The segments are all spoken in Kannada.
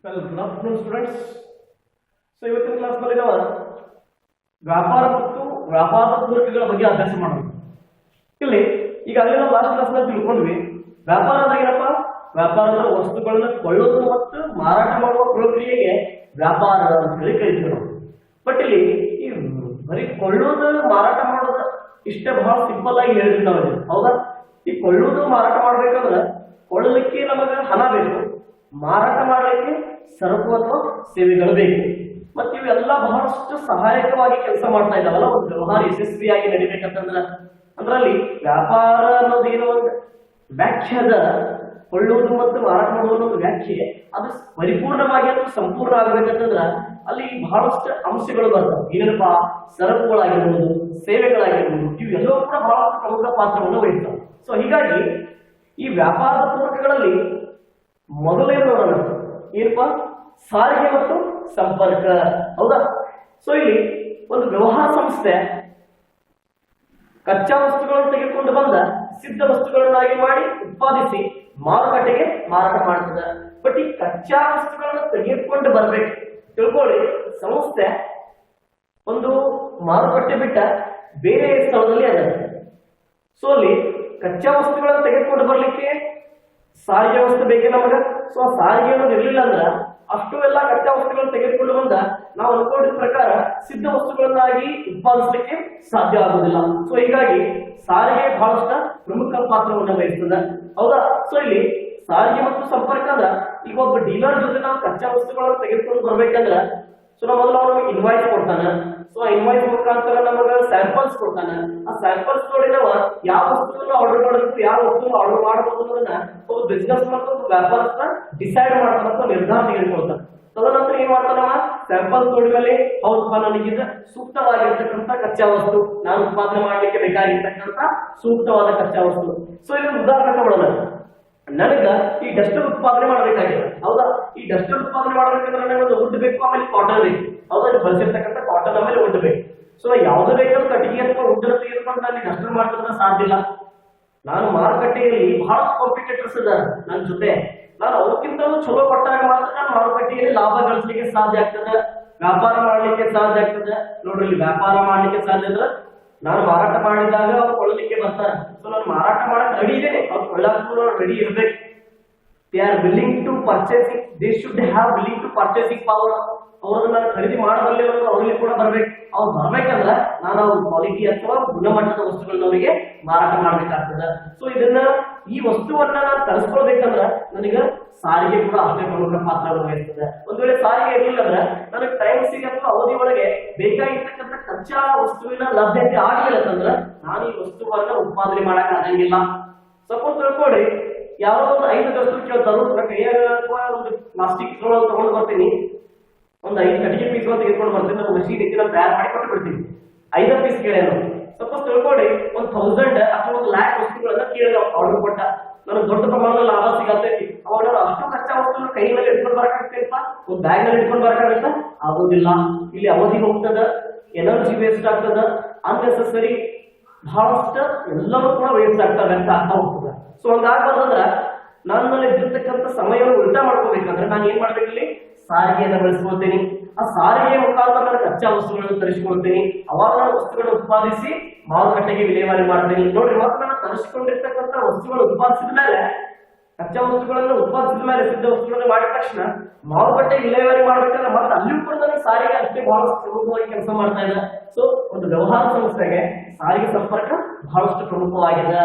Good afternoon students. ಸೊ ಇವತ್ತಿನ ಕ್ಲಾಸ್ನಲ್ಲಿ ನಾವು ವ್ಯಾಪಾರ ಮತ್ತು ವ್ಯಾಪಾರದ ಪೂರಕಗಳ ಬಗ್ಗೆ ಅಭ್ಯಾಸ ಮಾಡೋಣ. ಇಲ್ಲಿ ಈಗಾಗಲೇ ನಾವು ಲಾಸ್ಟ್ ಕ್ಲಾಸ್ನಲ್ಲಿ ತಿಳ್ಕೊಂಡ್ವಿ. ವ್ಯಾಪಾರ ಅಂದ್ರೆ ಏನಪ್ಪ? ವ್ಯಾಪಾರ ಅಂದ್ರೆ ವಸ್ತುಗಳನ್ನ ಕೊಳ್ಳೋದು ಮತ್ತು ಮಾರಾಟ ಮಾಡುವ ಪ್ರಕ್ರಿಯೆಗೆ ವ್ಯಾಪಾರ ಅಂತ ಹೇಳಿ ಕರಿತೀವಿ ನಾವು. ಬಟ್ ಇಲ್ಲಿ ಈ ಬರೀ ಕೊಳ್ಳೋದು ಮಾರಾಟ ಮಾಡೋದು ಇಷ್ಟೇ ಬಹಳ ಸಿಂಪಲ್ ಆಗಿ ಹೇಳಿದ್ವಿ ನಾವು. ಹೌದಾ? ಈ ಕೊಳ್ಳೋದು ಮಾರಾಟ ಮಾಡ್ಬೇಕಂದ್ರೆ ಕೊಳ್ಳಲಿಕ್ಕೆ ನಮಗೆ ಹಣ ಬೇಕು, ಮಾರಾಟ ಮಾಡಲಿಕ್ಕೆ ಸರಕು ಅಥವಾ ಸೇವೆಗಳು ಬೇಕು. ಮತ್ತೆ ಇವೆಲ್ಲ ಬಹಳಷ್ಟು ಸಹಾಯಕವಾಗಿ ಕೆಲಸ ಮಾಡ್ತಾ ಇದ್ದಾವಲ್ಲ. ಒಂದು ವ್ಯವಹಾರ ಯಶಸ್ವಿಯಾಗಿ ನಡಿಬೇಕಂತಂದ್ರ ಅದರಲ್ಲಿ ವ್ಯಾಪಾರ ಅನ್ನೋದು ಏನೋ ಒಂದು ವ್ಯಾಖ್ಯಾದ, ಕೊಳ್ಳುವುದು ಮತ್ತು ಮಾರಾಟ ಮಾಡುವುದು ಒಂದು ವ್ಯಾಖ್ಯೆ ಅದು ಪರಿಪೂರ್ಣವಾಗಿ ಅಥವಾ ಸಂಪೂರ್ಣ ಆಗ್ಬೇಕಂತಂದ್ರ ಅಲ್ಲಿ ಬಹಳಷ್ಟು ಅಂಶಗಳು ಬರ್ತವೆ. ಏನಪ್ಪಾ? ಸರಕುಗಳಾಗಿರ್ಬೋದು, ಸೇವೆಗಳಾಗಿರ್ಬೋದು, ಇವೆಲ್ಲವೂ ಕೂಡ ಬಹಳಷ್ಟು ಪ್ರಮುಖ ಪಾತ್ರವನ್ನು ವಹಿಸ್ತವೆ. ಸೊ ಹೀಗಾಗಿ ಈ ವ್ಯಾಪಾರದ ಪೂರಕಗಳಲ್ಲಿ ಮೊದಲೇ ನೋಡೋಣ ಏನಪ್ಪಾ? ಸಾರಿಗೆ ಮತ್ತು ಸಂಪರ್ಕ. ಹೌದಾ? ಸೊ ಇಲ್ಲಿ ಒಂದು ವ್ಯವಹಾರ ಸಂಸ್ಥೆ ಕಚ್ಚಾ ವಸ್ತುಗಳನ್ನು ತೆಗೆದುಕೊಂಡು ಬಂದ ಸಿದ್ಧ ವಸ್ತುಗಳನ್ನಾಗಿ ಮಾಡಿ ಉತ್ಪಾದಿಸಿ ಮಾರುಕಟ್ಟೆಗೆ ಮಾರಾಟ ಮಾಡ್ತದೆ. ಬಟ್ ಈ ಕಚ್ಚಾ ವಸ್ತುಗಳನ್ನು ತೆಗೆದುಕೊಂಡು ಬರ್ಬೇಕು. ತಿಳ್ಕೊಳ್ಳಿ, ಸಂಸ್ಥೆ ಒಂದು ಮಾರುಕಟ್ಟೆ ಬಿಟ್ಟ ಬೇರೆ ಸ್ಥಳದಲ್ಲಿ ಅದ. ಸೊ ಅಲ್ಲಿ ಕಚ್ಚಾ ವಸ್ತುಗಳನ್ನು ತೆಗೆದುಕೊಂಡು ಬರ್ಲಿಕ್ಕೆ ಸಾರಿಗೆ ವ್ಯವಸ್ಥೆ ಬೇಕೇ ನಮಗ. ಸೊ ಆ ಸಾರಿಗೆ ಅನ್ನೋದು ಇರ್ಲಿಲ್ಲ ಅಂದ್ರ ಅಷ್ಟು ಎಲ್ಲ ಕಚ್ಚಾ ವಸ್ತುಗಳನ್ನು ತೆಗೆದುಕೊಂಡು ಬಂದ ನಾವು ಅನ್ಕೊಂಡಿದ ಪ್ರಕಾರ ಸಿದ್ಧ ವಸ್ತುಗಳನ್ನಾಗಿ ಉತ್ಪಾದಿಸಲಿಕ್ಕೆ ಸಾಧ್ಯ ಆಗುದಿಲ್ಲ. ಸೊ ಹೀಗಾಗಿ ಸಾರಿಗೆ ಬಹಳಷ್ಟು ಪ್ರಮುಖ ಪಾತ್ರವನ್ನು ವಹಿಸ್ತದೆ. ಹೌದಾ? ಸೊ ಇಲ್ಲಿ ಸಾರಿಗೆ ಮತ್ತು ಸಂಪರ್ಕ ಅಂದ್ರ ಈಗ ಒಬ್ಬ ಡೀಲರ್ ಜೊತೆ ನಾವು ಕಚ್ಚಾ ವಸ್ತುಗಳನ್ನು ತೆಗೆದುಕೊಂಡು ಬರ್ಬೇಕಂದ್ರ ಸೊ ನಾವು ಮೊದಲು ನಮಗೆ ಇನ್ವಾಯ್ಸ್ ಕೊಡ್ತಾನ. ಸೊ ಆ ಇನ್ವಾಯ್ಸ್ ಮುಖಾಂತರ ನಮಗ ಸ್ಯಾಂಪಲ್ಸ್ ಕೊಡ್ತಾನ. ಆ ಸ್ಯಾಂಪಲ್ಸ್ ನೋಡಿ ನಾವು ಯಾವ ವಸ್ತುವನ್ನು ಆರ್ಡರ್ ಮಾಡಬೇಕು, ಯಾವ ವಸ್ತುವನ್ನು ಆರ್ಡರ್ ಮಾಡಬಹುದು ಅನ್ನೋದನ್ನ ಒಬ್ಬ ಬಿಸ್ನೆಸ್ ಮತ್ತು ಒಬ್ಬ ವ್ಯಾಪಾರಸ್ಥ ಡಿಸೈಡ್ ಮಾಡ್ತಾನ, ನಿರ್ಧಾರ ತೆಗೆದುಕೊಳ್ತಾನೆ. ತದನಂತರ ಏನ್ ಮಾಡ್ತಾನ? ಸ್ಯಾಂಪಲ್ಸ್ ನೋಡಿ ಮೇಲೆ ಹೌದಪ್ಪ, ನನಗಿಂತ ಸೂಕ್ತವಾಗಿರ್ತಕ್ಕಂಥ ಕಚ್ಚಾ ವಸ್ತು, ನಾನು ಉತ್ಪಾದನೆ ಮಾಡ್ಲಿಕ್ಕೆ ಬೇಕಾಗಿರ್ತಕ್ಕಂಥ ಸೂಕ್ತವಾದ ಕಚ್ಚಾ ವಸ್ತು. ಸೊ ಇಲ್ಲಿ ಉದಾಹರಣೆ ತಗೊಳ್ಳೋಣ. ನನಗ ಈ ಡಸ್ಟರ್ ಉತ್ಪಾದನೆ ಮಾಡಬೇಕಾಗಿದೆ. ಹೌದಾ? ಈ ಡಸ್ಟರ್ ಉತ್ಪಾದನೆ ಮಾಡಬೇಕಂದ್ರೆ ನನಗೆ ಒಂದು ವುಡ್ ಬೇಕು, ಆಮೇಲೆ ಕಾಟನ್ ಬೇಕು. ಹೌದಾ? ಬಳಸಿರ್ತಕ್ಕಂಥ ಕಾಟನ್ ಆಮೇಲೆ ವುಡ್ ಬೇಕು. ಸೊ ಯಾವ್ದು ಬೇಕಾದ್ರೂ ಕಟ್ಟಿಗೆ ಅಥವಾ ವುಡ್ ತೆಗೆದುಕೊಂಡು ನಾನು ಡಸ್ಟರ್ ಮಾಡೋದನ್ನ ಸಾಧ್ಯ ಇಲ್ಲ. ನಾನು ಮಾರುಕಟ್ಟೆಯಲ್ಲಿ ಬಹಳ ಕಾಂಪಿಟೇಟರ್ಸ್ ಇದ್ದಾರೆ ನನ್ನ ಜೊತೆ. ನಾನು ಅವ್ರಿಗಿಂತಲೂ ಚಲೋ ಕೊಟ್ಟಾಗ ಮಾತ್ರ ನಾನು ಮಾರುಕಟ್ಟೆಯಲ್ಲಿ ಲಾಭ ಗಳಿಸಲಿಕ್ಕೆ ಸಾಧ್ಯ ಆಗ್ತದೆ, ವ್ಯಾಪಾರ ಮಾಡ್ಲಿಕ್ಕೆ ಸಾಧ್ಯ ಆಗ್ತದೆ. ನೋಡ್ರಿ, ಇಲ್ಲಿ ವ್ಯಾಪಾರ ಮಾಡ್ಲಿಕ್ಕೆ ಸಾಧ್ಯ ಅಂದ್ರೆ ನಾನು ಮಾರಾಟ ಮಾಡಿದಾಗ ಅವ್ರು ಕೊಳ್ಳಲಿಕ್ಕೆ ಬರ್ತಾರೆ. ಸೊ ನಾನು ಮಾರಾಟ ಮಾಡಕ್ ರೆಡಿ ಇದ್ದೇನೆ, ಅವ್ರು ಕೊಳ್ಳಕ್ಕೂ ರೆಡಿ ಇರ್ಬೇಕು. They are willing to purchasing, they should have willing to purchasing power. ಅವ್ರನ್ನ ನಾನು ಖರೀದಿ ಮಾಡಬಲ್ಲೆ ಅವ್ರಿಗೆ ಕೂಡ ಬರ್ಬೇಕು. ಅವ್ರು ಬರ್ಬೇಕಂದ್ರ ನಾನು ಅವ್ರ ಕ್ವಾಲಿಟಿ ಅಥವಾ ಗುಣಮಟ್ಟದ ವಸ್ತುಗಳನ್ನ ಅವರಿಗೆ ಮಾರಾಟ ಮಾಡ್ಬೇಕಾಗ್ತದೆ. ಸೊ ಇದನ್ನ ಈ ವಸ್ತುವನ್ನ ನಾನು ತರಿಸ್ಕೊಳ್ಬೇಕಂದ್ರ ನನಗೆ ಸಾರಿಗೆ ಕೂಡ ಅಷ್ಟೇ ಪ್ರಮುಖ ಪಾತ್ರವನ್ನು ವಹಿಸ್ತದೆ. ಒಂದ್ ವೇಳೆ ಸಾರಿಗೆ ಇರಲಿಲ್ಲ ಅಂದ್ರೆ ನನಗೆ ಟೈಮ್ ಸಿಗತ್ವ ಅವಧಿ ಒಳಗೆ ಬೇಕಾಗಿರ್ತಕ್ಕಂಥ ಕಚ್ಚಾ ವಸ್ತುವಿನ ಲಭ್ಯತೆ ಆಗಲಿಲ್ಲ ಅಂತಂದ್ರ ನಾನು ಈ ವಸ್ತುವನ್ನ ಉತ್ಪಾದನೆ ಮಾಡಕ್ ಆಗಂಗಿಲ್ಲ. ಸಪೋಸ್ ತಿಳ್ಕೊಡಿ, ಯಾರೋ ಒಂದು 5 ವಸ್ತು ಕೇಳ್ತಾರು, ಕೈಯಾಗ ಅಥವಾ ಒಂದು ಪ್ಲಾಸ್ಟಿಕ್ ತಗೊಂಡು ಬರ್ತೀನಿ, ಒಂದು 5 ಕಟ್ಟಿಗೆ ಪೀಸ್ ತೆಗೆದುಕೊಂಡು ಬರ್ತೀನಿ, ನಾನು ಮಷೀನ್ ಇಟ್ಟು ನಾನು ತಯಾರು ಮಾಡಿ ಕೊಟ್ಟು ಬಿಡ್ತೀನಿ. 5 ಪೀಸ್ ಕೇಳೇನು. ಸಪೋಸ್ ತಿಳ್ಕೊಡಿ, 1000 ಅಥವಾ 1,00,000 ವಸ್ತುಗಳನ್ನ ಕೇಳಿದ ಆರ್ಡರ್ ಕೊಟ್ಟ, ನನಗೆ ದೊಡ್ಡ ಪ್ರಮಾಣದ ಲಾಭ ಸಿಗತ್ತೈತಿ. ಅವಾಗ ನಾನು ಅಷ್ಟು ಕಚ್ಚಾ ವಸ್ತುವನ್ನು ಕೈ ಮೇಲೆ ಇಟ್ಕೊಂಡು ಬರಕಾಗ್ತೈತ, ಒಂದು ಬ್ಯಾಗ್ ನಲ್ಲಿ ಇಟ್ಕೊಂಡು ಬರಕಾಗತ್ತ? ಆಗೋದಿಲ್ಲ. ಇಲ್ಲಿ ಅವಧಿ ಹೋಗ್ತದ, ಎನರ್ಜಿ ವೇಸ್ಟ್ ಆಗ್ತದ, ಅನ್ನೆಸೆಸರಿ ಬಹಳಷ್ಟು ಎಲ್ಲವೂ ಕೂಡ ವೇಸ್ಟ್ ಆಗ್ತವೆ ಅಂತ ಆಗ್ತಾ ಹೋಗ್ತದೆ. ಸೊ ಹಂಗಾಗ್ಬಾರ್ದಂದ್ರ ನನ್ನಲ್ಲಿ ಇದ್ದಿರ್ತಕ್ಕಂಥ ಸಮಯವನ್ನು ಉಲ್ಟಾ ಮಾಡ್ಕೋಬೇಕಂದ್ರೆ ನಾನು ಏನ್ ಮಾಡ್ಬೇಕು? ಇಲ್ಲಿ ಸಾರಿಗೆಯನ್ನು ಬಳಸ್ಕೊಳ್ತೀನಿ. ಆ ಸಾರಿಗೆ ಮುಖಾಂತರ ನಾನು ಕಚ್ಚಾ ವಸ್ತುಗಳನ್ನು ತರಿಸಿಕೊಳ್ತೀನಿ. ಅವಾಗ ನಾನು ವಸ್ತುಗಳನ್ನು ಉತ್ಪಾದಿಸಿ ಮಾರುಕಟ್ಟೆಗೆ ವಿಲೇವಾರಿ ಮಾಡ್ತೀನಿ. ನೋಡ್ರಿ, ಮತ್ತೆ ನಾನು ತರಿಸಿಕೊಂಡಿರ್ತಕ್ಕಂಥ ವಸ್ತುಗಳು ಉತ್ಪಾದಿಸಿದ ಮೇಲೆ, ಕಚ್ಚಾ ವಸ್ತುಗಳನ್ನು ಉತ್ಪಾದಿಸಿದ ಮೇಲೆ ಸಿದ್ಧ ವಸ್ತುಗಳನ್ನು ಮಾಡಿದ ತಕ್ಷಣ ಮಾರುಕಟ್ಟೆಗೆ ವಿಲೇವಾರಿ ಮಾಡ್ಬೇಕಂದ್ರೆ ಮತ್ತೆ ಅಲ್ಲಿಯೂ ಕೂಡ ನನಗೆ ಸಾರಿಗೆ ಅಷ್ಟೇ ಬಹಳಷ್ಟು ಪ್ರಮುಖವಾಗಿ ಕೆಲಸ ಮಾಡ್ತಾ ಇದೆ. ಸೊ ಒಂದು ವ್ಯವಹಾರ ಸಂಸ್ಥೆಗೆ ಸಾರಿಗೆ ಸಂಪರ್ಕ ಬಹಳಷ್ಟು ಪ್ರಮುಖವಾಗಿದೆ.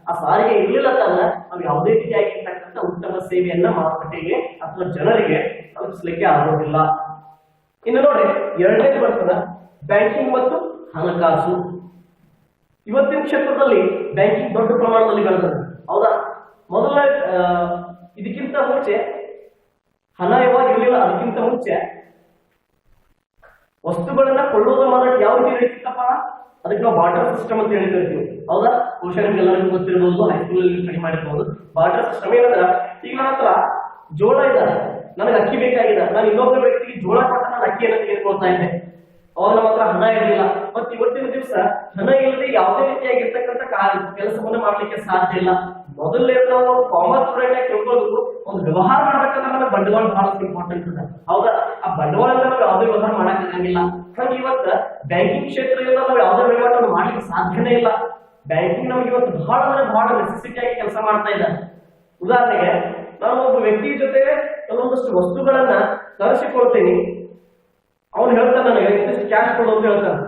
ಆ ಸಾರಿಗೆ ಇರಲಿಲ್ಲ ಅಂತಂದ್ರೆ ನಾವು ಯಾವುದೇ ರೀತಿಯಾಗಿರ್ತಕ್ಕಂಥ ಉತ್ತಮ ಸೇವೆಯನ್ನ ಮಾರುಕಟ್ಟೆಗೆ ಅಥವಾ ಜನರಿಗೆ ತಲುಪಿಸಲಿಕ್ಕೆ ಆಗೋದಿಲ್ಲ. ಇನ್ನು ನೋಡಿ, ಎರಡನೇದು ಬರ್ತದೆ ಬ್ಯಾಂಕಿಂಗ್ ಮತ್ತು ಹಣಕಾಸು. ಇವತ್ತಿನ ಕ್ಷೇತ್ರದಲ್ಲಿ ಬ್ಯಾಂಕಿಂಗ್ ದೊಡ್ಡ ಪ್ರಮಾಣದಲ್ಲಿ ಬೆಳೆದಿದೆ. ಹೌದಾ? ಮೊದಲ ಇದಕ್ಕಿಂತ ಮುಂಚೆ ಹಣ ಯಾವಾಗ ಇರಲಿಲ್ಲ, ಅದಕ್ಕಿಂತ ಮುಂಚೆ ವಸ್ತುಗಳನ್ನ ಕೊಳ್ಳುವುದು ಮಾರಾಟ ಯಾವ ರೀತಿ ನಡೀತಿತ್ತಪ್ಪ? ಅದಕ್ಕೆ ನಾವು ಬಾರ್ಟರ್ ಸಿಸ್ಟಮ್ ಅಂತ ಹೇಳಿ ಕರಿತೀವಿ. ಹೌದಾ? ಬಹುಶಃ ನಿಮ್ಗೆ ಎಲ್ಲರಿಗೂ ಗೊತ್ತಿರಬಹುದು, ಹೈಸ್ಕೂಲ್ ಅಲ್ಲಿ ಸ್ಟಡಿ ಮಾಡಿರ್ಬಹುದು. ಬಾರ್ಟರ್ ಸಿಸ್ಟಮ್ ಏನಂದ್ರ, ಈಗ ನನ್ನ ಹತ್ರ ಜೋಳ ಇದೆ, ನನಗೆ ಅಕ್ಕಿ ಬೇಕಾಗಿದೆ, ನಾನು ಇನ್ನೊಬ್ಬ ವ್ಯಕ್ತಿಗೆ ಜೋಳ ಕೊಟ್ಟ ನಾನು ಅಕ್ಕಿಯನ್ನು ತೆಗೆದುಕೊಳ್ತಾ ಇದ್ದೆ. ಅವಾಗ ನಮ್ಮ ಹತ್ರ ಹಣ ಇರಲಿಲ್ಲ. ಮತ್ತೆ ಇವತ್ತಿನ ದಿವಸ ಹಣ ಇಲ್ಲದೆ ಯಾವುದೇ ರೀತಿಯಾಗಿರ್ತಕ್ಕಂಥ ಕೆಲಸವನ್ನು ಮಾಡ್ಲಿಕ್ಕೆ ಸಾಧ್ಯ ಇಲ್ಲ. ಮೊದಲನೇ ನಾವು ಕಾಮರ್ಸ್ ಸ್ಟೂಡೆಂಟ್ ಆಗಿ ತಿಳ್ಕೊಳ್ಳೋದು, ಒಂದು ವ್ಯವಹಾರ ಮಾಡ್ಬೇಕಂದ್ರೆ ನಮಗೆ ಬಂಡವಾಳ ಬಹಳ ಇಂಪಾರ್ಟೆಂಟ್ ಅದ. ಹೌದಾ? ಆ ಬಂಡವಾಳದಿಂದ ನಾವು ಯಾವುದೇ ವ್ಯವಹಾರ ಮಾಡಕ್ ಆಗಂಗಿಲ್ಲ. ಹಂಗೆ ಇವತ್ತು ಬ್ಯಾಂಕಿಂಗ್ ಕ್ಷೇತ್ರದಿಂದ ನಾವು ಯಾವುದೇ ವಹಿವಾಟನ್ನು ಮಾಡ್ಲಿಕ್ಕೆ ಸಾಧ್ಯನೇ ಇಲ್ಲ. ಬ್ಯಾಂಕಿಂಗ್ ನಮಗೆ ಇವತ್ತು ಬಹಳ ಅಂದ್ರೆ ಬಹಳ ನೆಸೆಸಿಟಿ ಆಗಿ ಕೆಲಸ ಮಾಡ್ತಾ ಇದ್ದಾರೆ. ಉದಾಹರಣೆಗೆ ನಾನು ಒಬ್ಬ ವ್ಯಕ್ತಿ ಜೊತೆ ಕೆಲವೊಂದಷ್ಟು ವಸ್ತುಗಳನ್ನ ತರಿಸಿಕೊಳ್ತೀನಿ. ಅವ್ನು ಹೇಳ್ತಾನೆ ನನಗೆ ಇಷ್ಟು ಕ್ಯಾಶ್ ಕೊಡು ಅಂತ ಹೇಳ್ತಾನೆ.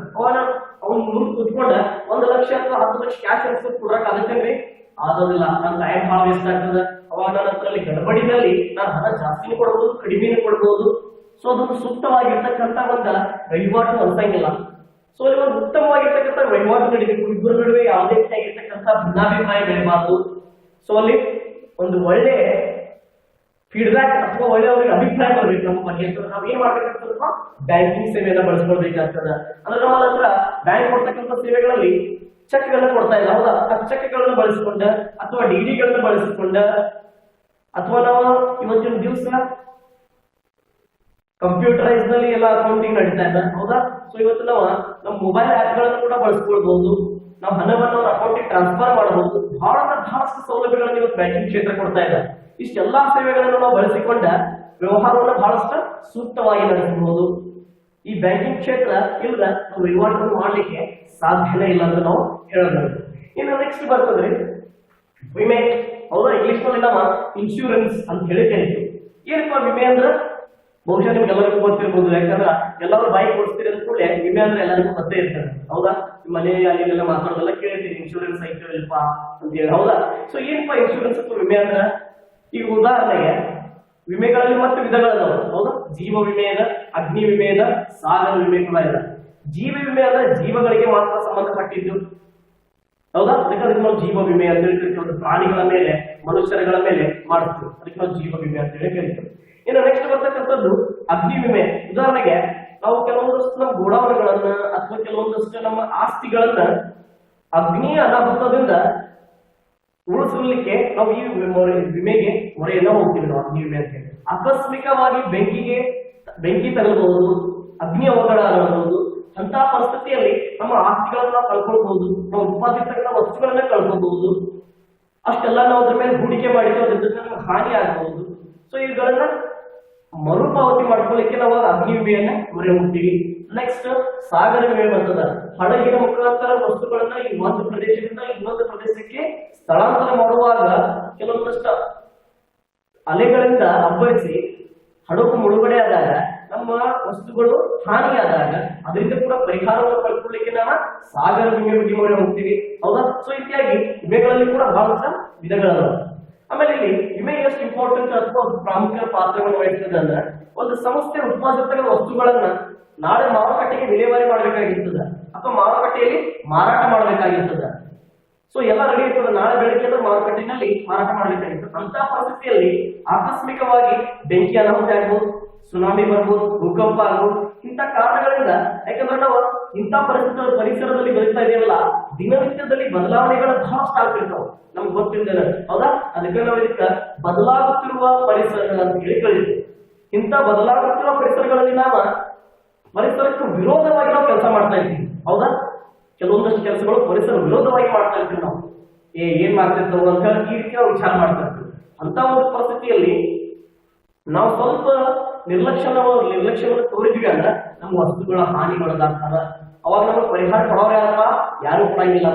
ಅವ್ನು ಮುಂದೆ ಕುತ್ಕೊಂಡ 1 ಲಕ್ಷ ಅಥವಾ 10 ಲಕ್ಷ ಕ್ಯಾಶ್ ಎನ್ಸ್ಕೊಂಡು ಕೊಡಕ್ ಆಗತ್ತೇನ್ರಿ? ಆಗೋದಿಲ್ಲ. ನನ್ನ ಟೈಮ್ ಭಾಳ ವೇಸ್ಟ್ ಆಗ್ತದೆ. ಅವಾಗ ನನ್ನ ಹತ್ರಲ್ಲಿ ಗಡಬಡಿನಲ್ಲಿ ನಾನು ಹಣ ಜಾಸ್ತಿನೂ ಕೊಡ್ಬೋದು, ಕಡಿಮೆನೂ ಕೊಡ್ಬೋದು. ಸೊ ಅದೊಂದು ಸೂಕ್ತವಾಗಿರ್ತಕ್ಕಂಥ ಒಂದು ವಹಿವಾಟು ಅನ್ಸಂಗಿಲ್ಲ. ಸೊ ಅಲ್ಲಿ ಒಂದು ಉತ್ತಮವಾಗಿರ್ತಕ್ಕಂಥ ವಹಿವಾಟು ನಡೀಬೇಕು. ಇಬ್ಬರ ನಡುವೆ ಯಾವುದೇ ರೀತಿಯಾಗಿರ್ತಕ್ಕಂಥ ಭಿನ್ನಾಭಿಪ್ರಾಯ ಬೆಳೆಬಾರ್ದು. ಸೊ ಅಲ್ಲಿ ಒಂದು ಒಳ್ಳೆ ಫೀಡ್ಬ್ಯಾಕ್ ಅಥವಾ ಒಳ್ಳೆ ಅವ್ರಿಗೆ ಅಭಿಪ್ರಾಯ ಬರ್ಬೇಕು ನಮ್ಮ ಬಗ್ಗೆ. ನಾವ್ ಏನ್ ಮಾಡ್ಬೇಕಂತ ಬ್ಯಾಂಕಿಂಗ್ ಸೇವೆಯನ್ನ ಬಳಸ್ಕೊಳ್ಬೇಕಾಗ್ತದ. ಅಂದ್ರೆ ನಮ್ಮ ಹತ್ರ ಬ್ಯಾಂಕ್ ಕೊಡ್ತಕ್ಕಂಥ ಸೇವೆಗಳಲ್ಲಿ ಚೆಕ್ ಗಳನ್ನ ಕೊಡ್ತಾ ಇಲ್ಲ. ಹೌದಾ? ಆ ಚೆಕ್ ಗಳನ್ನ ಬಳಸಿಕೊಂಡ ಅಥವಾ ಡಿಡಿ ಗಳನ್ನ ಬಳಸಿಕೊಂಡ ಅಥವಾ ನಾವು ಇವತ್ತಿನ ದಿವಸ ಕಂಪ್ಯೂಟರೈಸ್ ನಲ್ಲಿ ಎಲ್ಲ ಅಕೌಂಟಿಂಗ್ ನಡೀತಾ ಇದೆ. ಹೌದಾ? ಸೊ ಇವತ್ತು ನಾವು ನಮ್ಮ ಮೊಬೈಲ್ ಆಪ್ ಗಳನ್ನು ಕೂಡ ಬಳಸ್ಕೊಳ್ಬಹುದು. ನಾವು ಹಣವನ್ನು ಅಕೌಂಟಿಗೆ ಟ್ರಾನ್ಸ್ಫರ್ ಮಾಡಬಹುದು. ಬಹಳಷ್ಟು ಸೌಲಭ್ಯಗಳನ್ನು ಇವತ್ತು ಬ್ಯಾಂಕಿಂಗ್ ಕ್ಷೇತ್ರ ಕೊಡ್ತಾ ಇದೆ. ಇಷ್ಟೆಲ್ಲಾ ಸೇವೆಗಳನ್ನು ನಾವು ಬಳಸಿಕೊಂಡ ವ್ಯವಹಾರವನ್ನು ಬಹಳಷ್ಟು ಸೂಕ್ತವಾಗಿ ನಡೆಸಬಹುದು. ಈ ಬ್ಯಾಂಕಿಂಗ್ ಕ್ಷೇತ್ರ ಇಲ್ಲದ ನಾವು ವಹಿವಾಟನ್ನು ಮಾಡ್ಲಿಕ್ಕೆ ಸಾಧ್ಯನೇ ಇಲ್ಲ ಅಂತ ನಾವು ಹೇಳಬಹುದು. ಇನ್ನು ನೆಕ್ಸ್ಟ್ ಬರ್ತದ್ರಿ ವಿಮೆ. ಹೌದಾ? ಇಂಗ್ಲಿಷ್ ನಲ್ಲಿ ನಾವು ಇನ್ಶೂರೆನ್ಸ್ ಅಂತ ಹೇಳಿ ಕರಿತೀವಿ. ಏನಪ್ಪ ವಿಮೆ ಅಂದ್ರೆ? ಬಹುಶಃ ನಿಮ್ಗೆ ಎಲ್ಲರಿಗೂ ಗೊತ್ತಿರ್ಬೋದು. ಯಾಕಂದ್ರೆ ಎಲ್ಲರೂ ಬೈಕ್ ಓಡಿಸ್ತೀರಿ ಅಂದ ಕೂಡಲೇ ವಿಮೆ ಅಂದ್ರೆ ಎಲ್ಲರಿಗೂ ಗೊತ್ತೇ ಇರ್ತದೆ. ಹೌದಾ? ಮನೆ ಅಲ್ಲಿಗೆಲ್ಲ ಮಾತಾಡೋದೆಲ್ಲ ಕೇಳ್ತೀರಿ, ಇನ್ಶೂರೆನ್ಸ್ ಐತಲ್ಪ ಅಂತ ಹೇಳಿ. ಹೌದಾ? ಸೊ ಏನಪ್ಪ ಇನ್ಶೂರೆನ್ಸ್ ಅಥವಾ ವಿಮೆ ಅಂದ್ರೆ? ಈಗ ಉದಾಹರಣೆಗೆ ವಿಮೆಗಳಲ್ಲಿ ಮತ್ತೆ ವಿಧಗಳದಾವ. ಹೌದಾ? ಜೀವ ವಿಮೆ ಇದೆ, ಅಗ್ನಿ ವಿಮೆ ಇದೆ, ಸಾಗರ ವಿಮೆ ಕೂಡ ಇದೆ. ಜೀವ ವಿಮೆ ಅಂದ್ರೆ ಜೀವಗಳಿಗೆ ಮಾತ್ರ ಸಂಬಂಧಪಟ್ಟಿದ್ದು. ಹೌದಾ? ಅದಕ್ಕೆ ನಾವು ಜೀವ ವಿಮೆ ಅಂತ ಹೇಳಿ ಕರಿತೀವಿ. ಪ್ರಾಣಿಗಳ ಮೇಲೆ, ಮನುಷ್ಯರುಗಳ ಮೇಲೆ ಮಾಡ್ತೀವಿ. ಅದಕ್ಕೆ ನಾವು ಜೀವ ವಿಮೆ ಅಂತ ಹೇಳಿ ಕರಿತೀವಿ. ಇನ್ನು ನೆಕ್ಸ್ಟ್ ಬರ್ತಕ್ಕಂಥದ್ದು ಅಗ್ನಿ ವಿಮೆ. ಉದಾಹರಣೆಗೆ ನಾವು ಕೆಲವೊಂದಷ್ಟು ನಮ್ಮ ಗೋಡಾವಣೆಗಳನ್ನ ಅಥವಾ ಕೆಲವೊಂದಷ್ಟು ನಮ್ಮ ಆಸ್ತಿಗಳನ್ನ ಅಗ್ನಿ ಅನಾಹುತದಿಂದ ಉಳಿಸಲಿಕ್ಕೆ ನಾವು ಈ ವಿಮೆಗೆ ಮೊರೆಯನ್ನ ಹೋಗ್ತೀವಿ. ನಾವು ಅಗ್ನಿ ವಿಮೆ ಅಂತ ಆಕಸ್ಮಿಕವಾಗಿ ಬೆಂಕಿ ತಗಲಬಹುದು, ಅಗ್ನಿ ಅವಘಡ ಆಗಬಹುದು. ಅಂತ ಪರಿಸ್ಥಿತಿಯಲ್ಲಿ ನಮ್ಮ ಆಸ್ತಿಗಳನ್ನ ಕಳ್ಕೊಳ್ಬಹುದು, ನಾವು ಉತ್ಪಾದಿಸತಕ್ಕಂಥ ವಸ್ತುಗಳನ್ನ ಕಳ್ಕೊಬಹುದು. ಅಷ್ಟೆಲ್ಲ ನಾವು ಅದ್ರ ಮೇಲೆ ಹೂಡಿಕೆ ಮಾಡಿದ್ರೆ ಅದರಿಂದ ನಮ್ಗೆ ಹಾನಿ ಆಗಬಹುದು. ಸೊ ಇವುಗಳನ್ನ ಮರುಪಾವತಿ ಮಾಡ್ಕೊಳ್ಳಿಕ್ಕೆ ನಾವು ಅಗ್ನಿ ವಿಮೆಯನ್ನ ಮೊರೆ ಹೋಗ್ತೀವಿ. ನೆಕ್ಸ್ಟ್ ಸಾಗರ ವಿಮೆ ಬರ್ತದ. ಹಡಗಿನ ಮುಖಾಂತರ ವಸ್ತುಗಳನ್ನ ಈ ಒಂದು ಪ್ರದೇಶದಿಂದ ಇನ್ನೊಂದು ಪ್ರದೇಶಕ್ಕೆ ಸ್ಥಳಾಂತರ ಮಾಡುವಾಗ ಕೆಲವೊಂದಷ್ಟು ಅಲೆಗಳಿಂದ ಅಬ್ಬರಿಸಿ ಹಡಗು ಮುಳುಗಡೆ ಆದಾಗ, ನಮ್ಮ ವಸ್ತುಗಳು ಹಾನಿಯಾದಾಗ ಅದರಿಂದ ಕೂಡ ಪರಿಹಾರವನ್ನು ಪಡ್ಕೊಳ್ಳಿಕ್ಕೆ ನಾವು ಸಾಗರ ವಿಮೆ ಬಗ್ಗೆ ಮೊರೆ ಹೋಗ್ತೀವಿ. ಹೌದಾ? ಸೊ ಇತ್ಯಾದಿ ವಿಮೆಗಳಲ್ಲಿ ಕೂಡ ಬಹಳಷ್ಟು ವಿಧಗಳದಾವ. ಆಮೇಲೆ ಇಲ್ಲಿ ವಿಮೆ ಎಷ್ಟು ಇಂಪಾರ್ಟೆಂಟ್ ಅಥವಾ ಪ್ರಾಮುಖ್ಯ ಪಾತ್ರವನ್ನು ವಹಿಸ್ತದೆ ಅಂದ್ರೆ, ಒಂದು ಸಂಸ್ಥೆ ಉತ್ಪಾದಿಸಿದ ವಸ್ತುಗಳನ್ನ ನಾಳೆ ಮಾರುಕಟ್ಟೆಗೆ ವಿಲೇವಾರಿ ಮಾಡಬೇಕಾಗಿರ್ತದ ಅಥವಾ ಮಾರುಕಟ್ಟೆಯಲ್ಲಿ ಮಾರಾಟ ಮಾಡಬೇಕಾಗಿರ್ತದ. ಸೊ ಎಲ್ಲ ರೆಡಿ ಇರ್ತದೆ. ನಾಳೆ ಬೆಳಗ್ಗೆ ಮಾರುಕಟ್ಟೆಯಲ್ಲಿ ಮಾರಾಟ ಮಾಡಬೇಕಾಗಿರ್ತದೆ. ಅಂತ ಪರಿಸ್ಥಿತಿಯಲ್ಲಿ ಆಕಸ್ಮಿಕವಾಗಿ ಬೆಂಕಿ ಅನಾಹುತಿ ಆಗ್ಬೋದು, ಸುನಾಮಿ ಬರ್ಬೋದು, ಭೂಕಂಪ ಆಗ್ಬೋದು. ಇಂಥ ಕಾರಣಗಳಿಂದ, ಯಾಕಂದ್ರೆ ನಾವು ಇಂಥ ಪರಿಸರದಲ್ಲಿ ಬದುಕ್ತಾ ಇದೆಯಲ್ಲ, ದಿನನಿತ್ಯದಲ್ಲಿ ಬದಲಾವಣೆಗಳು ಬಹಳಷ್ಟು ಆಗ್ತಿರ್ತಾವ, ನಮ್ಗೆ ಗೊತ್ತಿದ್ದೇನೆ. ಹೌದಾ? ಅದಕ್ಕೆ ನಾವು ಇದಕ್ಕೆ ಬದಲಾಗುತ್ತಿರುವ ಪರಿಸರಗಳು ಅಂತ ಹೇಳಿ ಕರೀತೀವಿ. ಇಂಥ ಬದಲಾಗುತ್ತಿರುವ ಪರಿಸರಗಳಲ್ಲಿ ನಾವು ಪರಿಸರಕ್ಕೆ ವಿರೋಧವಾಗಿ ನಾವು ಕೆಲಸ ಮಾಡ್ತಾ ಇದ್ದೀವಿ. ಹೌದಾ? ಕೆಲವೊಂದಷ್ಟು ಕೆಲಸಗಳು ಪರಿಸರ ವಿರೋಧವಾಗಿ ಮಾಡ್ತಾ ಇರ್ತೀವಿ. ನಾವು ಏನ್ ಮಾಡ್ತಿರ್ತೇವೆ ಅಂತ ಹೇಳಿ ಈ ರೀತಿ ನಾವು ವಿಚಾರ ಮಾಡ್ತಾ ಇರ್ತೀವಿ. ಅಂತ ಒಂದು ಪರಿಸ್ಥಿತಿಯಲ್ಲಿ ನಾವು ಸ್ವಲ್ಪ ನಿರ್ಲಕ್ಷ್ಯವನ್ನು ತೋರಿದ್ವಿ ಅಂದ್ರೆ ನಮ್ಮ ವಸ್ತುಗಳ ಹಾನಿಗೊಳಗಾಗ್ತಾರ. ಅವಾಗ ನಮಗೆ ಪರಿಹಾರ ಕೊಡೋರು ಯಾರಪ್ಪ? ಯಾರು ಕೊಡಂಗಿಲ್ಲ.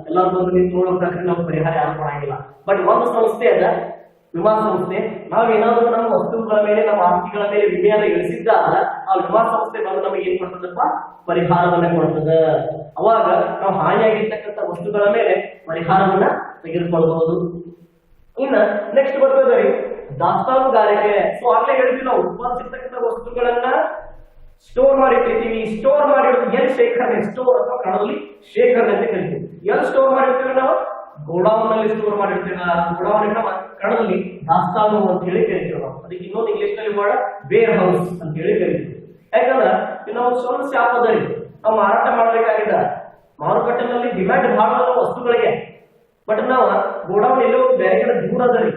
ಎಲ್ಲರೂ ಬಂದು ನೀವು ನೋಡೋಕೆ ನಮ್ಗೆ ಪರಿಹಾರ ಯಾರು ಕೊಡಂಗಿಲ್ಲ. ಬಟ್ ಒಂದು ಸಂಸ್ಥೆ ಅದ, ವಿಮಾ ಸಂಸ್ಥೆ. ನಾವೇನಾದ್ರೂ ನಮ್ಮ ವಸ್ತುಗಳ ಮೇಲೆ, ನಮ್ಮ ಆಸ್ತಿಗಳ ಮೇಲೆ ವಿಮೆಯನ್ನು ಇಳಿಸಿದ್ದಾಗ ಆ ವಿಮಾ ಸಂಸ್ಥೆ ಬಂದು ನಮಗೆ ಏನ್ ಮಾಡ್ತದಪ್ಪ? ಪರಿಹಾರವನ್ನ ಕೊಡ್ತದ. ಅವಾಗ ನಾವು ಹಾನಿಯಾಗಿರ್ತಕ್ಕಂಥ ವಸ್ತುಗಳ ಮೇಲೆ ಪರಿಹಾರವನ್ನ ತೆಗೆದುಕೊಳ್ಬಹುದು. ಇನ್ನ ನೆಕ್ಸ್ಟ್ ಬರ್ತದೆ ದಾಸ್ತಾನುಗಾರಿಕೆ. ಸೊ ಆಗ್ಲೇ ಹೇಳಿದ್ವಿ, ನಾವು ಉತ್ಪಾದಿಸಿರ್ತಕ್ಕಂಥ ವಸ್ತುಗಳನ್ನ ಸ್ಟೋರ್ ಮಾಡಿರ್ತೀವಿ. ಸ್ಟೋರ್ ಮಾಡಿರ್ತೀವಿ ಎಲ್ಲಿ? ಶೇಖರಣೆ. ಸ್ಟೋರ್ ಅಥವಾ ಕಣದಲ್ಲಿ ಶೇಖರಣೆ ಅಂತ ಕರಿತೀವಿ. ಎಲ್ಲಿ ಸ್ಟೋರ್ ಮಾಡಿರ್ತೀವಿ ನಾವು? ಗೋಡೌನ್ ನಲ್ಲಿ ಸ್ಟೋರ್ ಮಾಡಿರ್ತೀವಿ. ಗೋಡೌನ್ ಕಣದಲ್ಲಿ ದಾಸ್ತಾನು ಅಂತ ಹೇಳಿ ಕರಿತೀವಿ ನಾವು. ಅದಕ್ಕೆ ಇನ್ನೊಂದು ಇಂಗ್ಲಿಷ್ ನಲ್ಲಿ ವೇರ್ ಹೌಸ್ ಅಂತ ಹೇಳಿ ಕರಿತೀವಿ. ಯಾಕಂದ್ರೆ ನಾವು ಸಮಸ್ಯೆ ಆಗೋದ್ರಿ, ನಾವು ಮಾರಾಟ ಮಾಡಬೇಕಾಗಿದ್ದ ಮಾರುಕಟ್ಟೆನಲ್ಲಿ ಡಿಮ್ಯಾಂಡ್ ಬಹಳ ವಸ್ತುಗಳಿಗೆ. ಬಟ್ ನಾವು ಗೋಡೌನ್ ಎಲ್ಲೋ ಬೇರೆ ಕಡೆ ದೂರ ಅದರಿ,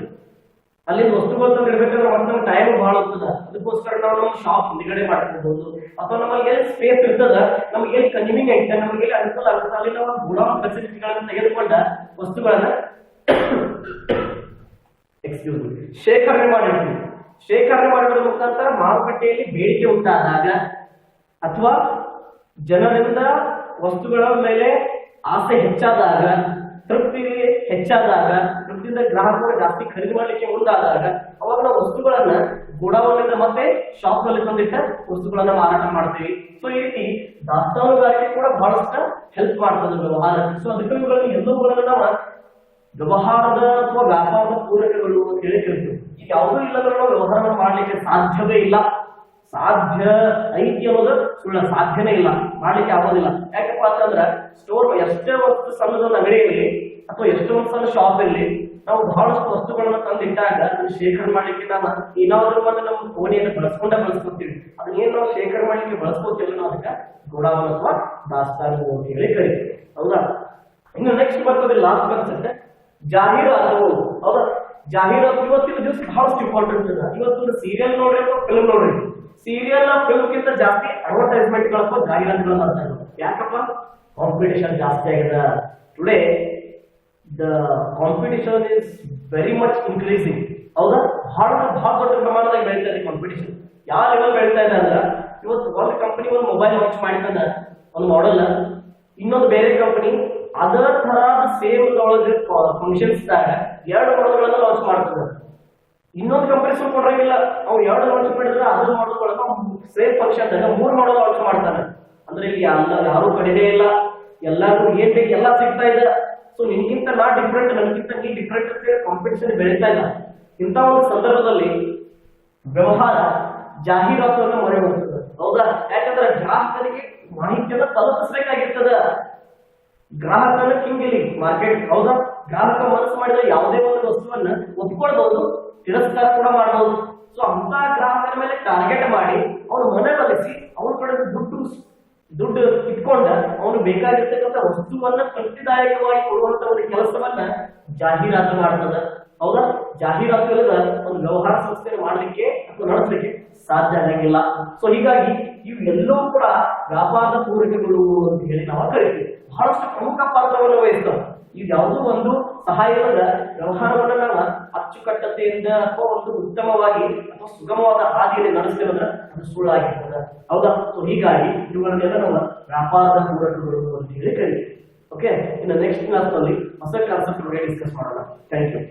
ಅಲ್ಲಿ ವಸ್ತುಗಳು ಇರ್ಬೇಕಾದ್ರೆ ನಮ್ಗೆ ಟೈಮ್ ಬಹಳ ಹೋಗ್ತದ. ಅದಕ್ಕೋಸ್ಕರ ನಾವು ನಮ್ಮ ಶಾಪ್ ಹಿಂದ್ಗಡೆ ಮಾಡ್ಕೊಬಹುದು. ಅಥವಾ ನಮಗೆ ಎಲ್ಲಿ ಸ್ಪೇಸ್ ಇರ್ತದ, ನಮ್ಗೆ ಎಲ್ಲಿ ಕನ್ವೀನಿಯಂಟ್, ನಮ್ಗೆ ಎಲ್ಲಿ ಅನುಕೂಲ ಆಗುತ್ತೆ, ಅಲ್ಲಿ ನಾವು ಗೋಡೌನ್ ಫೆಸಿಲಿಟಿಗಳನ್ನ ತೆಗೆದುಕೊಂಡ ವಸ್ತುಗಳನ್ನ ಎಕ್ಸ್ಕ್ಯೂಸ್ ಮಿ, ಶೇಖರಣೆ ಮಾಡಿರ್ತೀವಿ. ಶೇಖರಣೆ ಮಾಡುವುದರ ಮುಖಾಂತರ ಮಾರುಕಟ್ಟೆಯಲ್ಲಿ ಬೇಡಿಕೆ ಉಂಟಾದಾಗ ಅಥವಾ ಜನರಿಂದ ವಸ್ತುಗಳ ಮೇಲೆ ಆಸೆ ಹೆಚ್ಚಾದಾಗ, ತೃಪ್ತಿ ಹೆಚ್ಚಾದಾಗ, ತೃಪ್ತಿಯಿಂದ ಗ್ರಾಹಕರು ಜಾಸ್ತಿ ಖರೀದಿ ಮಾಡ್ಲಿಕ್ಕೆ ಮುಂದಾದಾಗ ಅವಾಗ ನಾವು ವಸ್ತುಗಳನ್ನ ಗೋಡೌನ್ನಿಂದ ಮತ್ತೆ ಶಾಪ್ ನಲ್ಲಿ ತಂದಿಟ್ಟ ವಸ್ತುಗಳನ್ನ ಮಾರಾಟ ಮಾಡ್ತೀವಿ. ಸೊ ಈ ರೀತಿ ದಾಸ್ತಾನುಗಾರಿಕೆ ಕೂಡ ಬಹಳಷ್ಟು ಹೆಲ್ಪ್ ಮಾಡ್ತದೆ ವ್ಯವಹಾರಕ್ಕೆ. ಸೊ ಅದಕ್ಕೆ ಇವುಗಳನ್ನು ಎಲ್ಲವುಗಳನ್ನ ನಾವು ವ್ಯವಹಾರದ ಅಥವಾ ವ್ಯಾಪಾರದ ಪೂರಕಗಳು ಅಂತ ಹೇಳಿ ಕರಿತೀವಿ. ಈಗ ಯಾವುದೂ ಇಲ್ಲದ್ರೆ ನಾವು ವ್ಯವಹಾರವನ್ನು ಮಾಡ್ಲಿಕ್ಕೆ ಸಾಧ್ಯವೇ ಇಲ್ಲ. ಸಾಧ್ಯ ಐತಿ ಅನ್ನೋದು ಸುಳ್ಳ, ಸಾಧ್ಯನೇ ಇಲ್ಲ, ಮಾಡ್ಲಿಕ್ಕೆ ಆಗೋದಿಲ್ಲ. ಯಾಕಪ್ಪ ಅಂತಂದ್ರ ಸ್ಟೋರ್ ಎಷ್ಟೇ ವಸ್ತು ಸಣ್ಣದೊಂದು ಅಂಗಡಿ ಇರಲಿ ಅಥವಾ ಎಷ್ಟೋ ಒಂದು ಸಣ್ಣ ಶಾಪ್ ಇರಲಿ, ನಾವು ಬಹಳಷ್ಟು ವಸ್ತುಗಳನ್ನ ತಂದಿಟ್ಟಾಗ ಅದನ್ನ ಶೇಖರಣೆ ಮಾಡ್ಲಿಕ್ಕೆ ನಾವು ಏನಾದ್ರೂ ಒಂದು ನಮ್ಮ ಕೋಣೆಯನ್ನು ಬಳಸ್ಕೊತೀವಿ. ಅದನ್ನೇನು ನಾವು ಶೇಖರಣೆ ಮಾಡ್ಲಿಕ್ಕೆ ಬಳಸ್ಕೋತೀವಿ, ನಾವು ಅದಕ್ಕೆ ಗೋಡಾವನ್ ಅಥವಾ ದಾಸ್ತಾನು ಅಂತ ಹೇಳಿ ಕರಿತೀವಿ. ಹೌದಾ? ಇನ್ನು ನೆಕ್ಸ್ಟ್ ಬರ್ತದೆ ಲಾಸ್ಟ್ ಕಾನ್ಸೆಪ್ಟ್, ಜಾಹೀರಾತು. ಹೌದಾ? ಜಾಹೀರಾತು ಇವತ್ತಿನ ದಿವಸ ಬಹಳಷ್ಟು ಇಂಪಾರ್ಟೆಂಟ್ ಇದೆ. ಇವತ್ತು ಸೀರಿಯಲ್ ನೋಡ್ರಿ ಅಥವಾ ಫಿಲ್ಮ್ ನೋಡ್ರಿ, ಸೀರಿಯಲ್ ಫಿಲ್ಮ್ ಗಿಂತ ಜಾಸ್ತಿ ಅಡ್ವರ್ಟೈಸ್ಮೆಂಟ್ ಗಳು ಅಥವಾ ಜಾಹೀರಾತುಗಳು ಮಾಡ್ತಾ ಇದ್ದಾರೆ. ಯಾಕಪ್ಪ? ಕಾಂಪಿಟೇಷನ್ ಜಾಸ್ತಿ ಆಗಿದೆ. Today the competition is very much increasing. ಹೌದಾ? ಬಹಳ ದೊಡ್ಡ ಪ್ರಮಾಣದಲ್ಲಿ ಬೆಳೀತಾ ಇದೆ ಕಾಂಪಿಟೇಷನ್. ಯಾವ ಲೆವೆಲ್ ಬೆಳೀತಾ ಇದೆ ಅಂದ್ರೆ, ಇವತ್ತು ಒಂದು ಕಂಪನಿ ಒಂದು ಮೊಬೈಲ್ ಲಾಂಚ್ ಮಾಡಿದ ಒಂದು ಮಾಡೆಲ್, ಇನ್ನೊಂದು ಬೇರೆ ಕಂಪನಿ ಅದರ ತರಹದ ಸೇಮ್ ಫಂಕ್ಷನ್ಸ್ ಎರಡು ಮಾಡೆಲ್ಗಳನ್ನ ಲಾಂಚ್ ಮಾಡ್ತದೆ. ಇನ್ನೊಂದು ಕಂಪನಿ ಸ್ವಲ್ಪ ಕೊಡಂಗಿಲ್ಲ, ಅವು ಎರಡು ಲಾಂಚ್ ಮಾಡಿದ್ರೆ ಅದನ್ನ ಮಾಡೋದ್ರೊಳಗ ಸೇಮ್ ಫಂಕ್ಷನ್ 3 ಮಾಡೆಲ್ ಲಾಂಚ್ ಮಾಡ್ತಾನೆ. ಅಂದ್ರೆ ಇಲ್ಲಿ ಯಾರು ಕಡಿಮೆ ಇಲ್ಲ, ಎಲ್ಲಾರು ಏನ್ ಬೇಕು ಎಲ್ಲ ಸಿಗ್ತಾ ಇದೆ. ಸೊ ನಿನ್ಗಿಂತ ನಾ ಡಿಫ್ರೆಂಟ್, ನನ್ಗಿಂತ ನೀ ಡಿಫ್ರೆಂಟ್ ಅಂತ ಕಾಂಪಿಟೇಷನ್ ಬೆಳೀತಾ ಇಲ್ಲ. ಇಂಥ ಒಂದು ಸಂದರ್ಭದಲ್ಲಿ ವ್ಯವಹಾರ ಜಾಹೀರಾತುವನ್ನು ಮೊರೆ ಹೋಗ್ತದೆ. ಹೌದಾ? ಯಾಕಂದ್ರೆ ಗ್ರಾಹಕರಿಗೆ ಮಾಹಿತಿಯನ್ನು ತಲುಪಿಸಬೇಕಾಗಿರ್ತದ. ಗ್ರಾಹಕನ ಕಿಂಗಿಲಿ ಮಾರ್ಕೆಟ್. ಹೌದಾ? ಗ್ರಾಹಕ ಮನಸ್ಸು ಮಾಡಿದ ಯಾವುದೇ ಒಂದು ವಸ್ತುವನ್ನ ಒಪ್ಕೊಳ್ಬಹುದು, ತಿರಸ್ಕಾರ ಕೂಡ ಮಾಡಬಹುದು. ಸೊ ಅಂತ ಗ್ರಾಹಕರ ಮೇಲೆ ಟಾರ್ಗೆಟ್ ಮಾಡಿ ಅವನು ಮನವೊಲಿಸಿ ಅವನ ಕಡೆ ದುಡ್ಡು ಇಟ್ಕೊಂಡ ಅವನು ಬೇಕಾಗಿರ್ತಕ್ಕಂಥ ವಸ್ತುವನ್ನ ತೃಪ್ತಿದಾಯಕವಾಗಿ ಕೊಡುವಂತ ಒಂದು ಕೆಲಸವನ್ನ ಜಾಹೀರಾತು ಮಾಡ್ತದ. ಹೌದಾ? ಜಾಹೀರಾತು ಇಲ್ಲದ ಒಂದು ವ್ಯವಹಾರ ಸಂಸ್ಥೆ ಮಾಡ್ಲಿಕ್ಕೆ ಅಥವಾ ನಡೆಸಲಿಕ್ಕೆ ಸಾಧ್ಯ ಆಗಂಗಿಲ್ಲ. ಸೊ ಹೀಗಾಗಿ ಇವೆಲ್ಲವೂ ಕೂಡ ವ್ಯಾಪಾರದ ಪೂರಕಗಳು ಅಂತ ಹೇಳಿ ನಾವು ಕರಿತೀವಿ. ಬಹಳಷ್ಟು ಪ್ರಮುಖ ಪಾತ್ರವನ್ನು ವಹಿಸ್ತವೆ. ಇದು ಯಾವುದೋ ಒಂದು ಸಹಾಯದ ವ್ಯವಹಾರವನ್ನ ನಾವು ಅಚ್ಚುಕಟ್ಟತೆಯಿಂದ ಅಥವಾ ಒಂದು ಉತ್ತಮವಾಗಿ ಅಥವಾ ಸುಗಮವಾದ ಹಾದಿಯಲ್ಲಿ ನಡೆಸ್ತೇವಂದ್ರೆ ಅದು ಸುಳ್ಳಾಗಿರ್ತದೆ. ಹೌದಾ? ಸೊ ಹೀಗಾಗಿ ಇವುಗಳನ್ನೆಲ್ಲ ನಾವು ವ್ಯಾಪಾರದ ಪೂರಕಗಳು ಅಂತ ಹೇಳಿ ಕರಿತೀವಿ. ಓಕೆ, ಇನ್ನು ನೆಕ್ಸ್ಟ್ ಕ್ಲಾಸ್ ನಲ್ಲಿ ಹೊಸ ಕಾನ್ಸೆಪ್ಟ್ ಬಗ್ಗೆ ಡಿಸ್ಕಸ್ ಮಾಡೋಣ. Thank you.